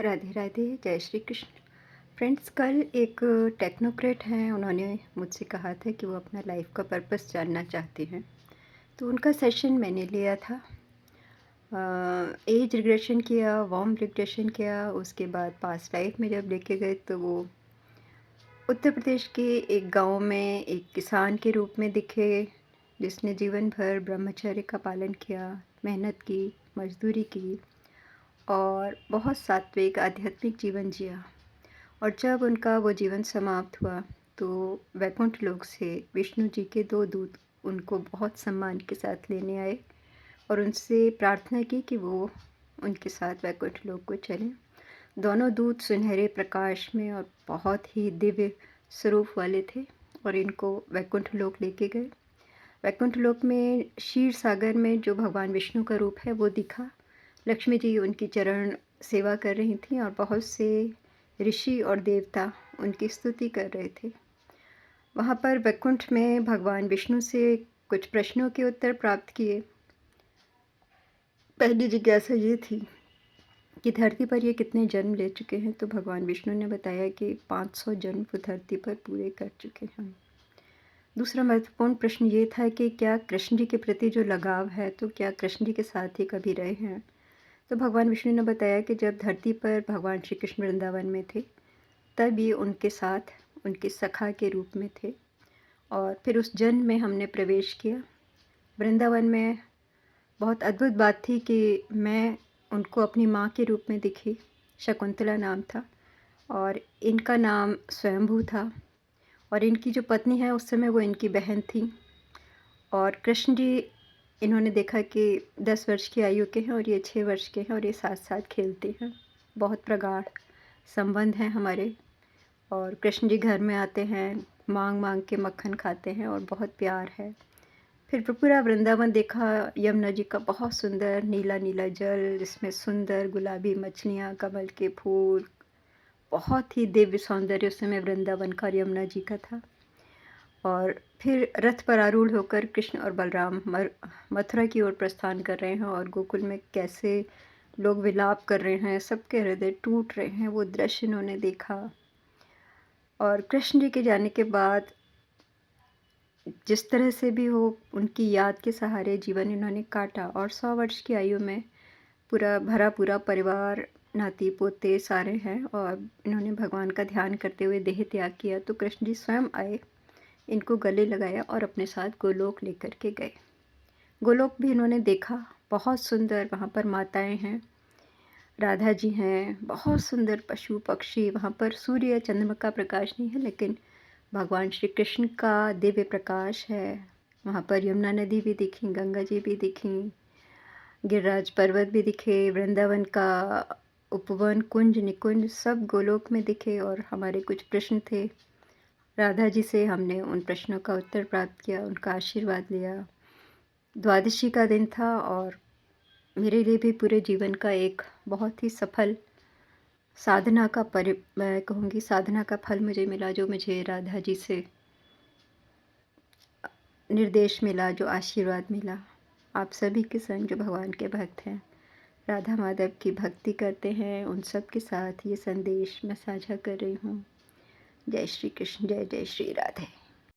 राधे राधे, जय श्री कृष्ण। फ्रेंड्स, कल एक टेक्नोक्रेट हैं, उन्होंने मुझसे कहा था कि वो अपना लाइफ का पर्पस जानना चाहते हैं। तो उनका सेशन मैंने लिया था। एज रिग्रेशन किया, वार्म रिग्रेशन किया, उसके बाद पास्ट लाइफ में जब लेके गए तो वो उत्तर प्रदेश के एक गांव में एक किसान के रूप में दिखे, जिसने जीवन भर ब्रह्मचर्य का पालन किया, मेहनत की, मजदूरी की और बहुत सात्विक आध्यात्मिक जीवन जिया। और जब उनका वो जीवन समाप्त हुआ तो वैकुंठ लोक से विष्णु जी के दो दूत उनको बहुत सम्मान के साथ लेने आए और उनसे प्रार्थना की कि वो उनके साथ वैकुंठ लोक को चलें। दोनों दूत सुनहरे प्रकाश में और बहुत ही दिव्य स्वरूप वाले थे और इनको वैकुंठ लोक लेके गए। वैकुंठ लोक में क्षीर सागर में जो भगवान विष्णु का रूप है वो दिखा। लक्ष्मी जी उनकी चरण सेवा कर रही थीं और बहुत से ऋषि और देवता उनकी स्तुति कर रहे थे। वहाँ पर वैकुंठ में भगवान विष्णु से कुछ प्रश्नों के उत्तर प्राप्त किए। पहली जिज्ञासा ये थी कि धरती पर ये कितने जन्म ले चुके हैं, तो भगवान विष्णु ने बताया कि 500 जन्म वो धरती पर पूरे कर चुके हैं। दूसरा महत्वपूर्ण प्रश्न ये था कि क्या कृष्ण जी के प्रति जो लगाव है, तो क्या कृष्ण जी के साथ ही कभी रहे हैं। तो भगवान विष्णु ने बताया कि जब धरती पर भगवान श्री कृष्ण वृंदावन में थे तब ये उनके साथ उनके सखा के रूप में थे और फिर उस जन्म में हमने प्रवेश किया। वृंदावन में बहुत अद्भुत बात थी कि मैं उनको अपनी माँ के रूप में दिखी। शकुंतला नाम था और इनका नाम स्वयंभू था और इनकी जो पत्नी है उस समय वो इनकी बहन थी। और कृष्ण जी, इन्होंने देखा कि 10 वर्ष की आयु के हैं और ये 6 वर्ष के हैं और ये साथ साथ खेलते हैं। बहुत प्रगाढ़ संबंध हैं हमारे। और कृष्ण जी घर में आते हैं, मांग मांग के मक्खन खाते हैं और बहुत प्यार है। फिर पूरा वृंदावन देखा। यमुना जी का बहुत सुंदर नीला नीला जल, जिसमें सुंदर गुलाबी मछलियाँ, कमल के फूल, बहुत ही दिव्य सौंदर्य उस समय वृंदावन का और यमुना जी का था। और फिर रथ पर आरूढ़ होकर कृष्ण और बलराम मथुरा की ओर प्रस्थान कर रहे हैं और गोकुल में कैसे लोग विलाप कर रहे हैं, सबके हृदय टूट रहे हैं, वो दृश्य इन्होंने देखा। और कृष्ण जी के जाने के बाद जिस तरह से भी हो उनकी याद के सहारे जीवन इन्होंने काटा और 100 वर्ष की आयु में पूरा भरा पूरा परिवार, नाती पोते सारे हैं और इन्होंने भगवान का ध्यान करते हुए देह त्याग किया। तो कृष्ण जी स्वयं आए, इनको गले लगाया और अपने साथ गोलोक लेकर के गए। गोलोक भी इन्होंने देखा, बहुत सुंदर वहाँ पर माताएं हैं, राधा जी हैं, बहुत सुंदर पशु पक्षी। वहाँ पर सूर्य चंद्रमा का प्रकाश नहीं है लेकिन भगवान श्री कृष्ण का दिव्य प्रकाश है। वहाँ पर यमुना नदी भी दिखी, गंगा जी भी दिखी, गिरिराज पर्वत भी दिखे, वृंदावन का उपवन कुंज निकुंज सब गोलोक में दिखे। और हमारे कुछ प्रश्न थे, राधा जी से हमने उन प्रश्नों का उत्तर प्राप्त किया, उनका आशीर्वाद लिया। द्वादशी का दिन था और मेरे लिए भी पूरे जीवन का एक बहुत ही सफल साधना का मैं कहूँगी साधना का फल मुझे मिला, जो मुझे राधा जी से निर्देश मिला, जो आशीर्वाद मिला। आप सभी के संग जो भगवान के भक्त हैं, राधा माधव की भक्ति करते हैं, उन सब के साथ ये संदेश मैं साझा कर रही हूँ। जय श्री कृष्ण, जय जय श्री राधे।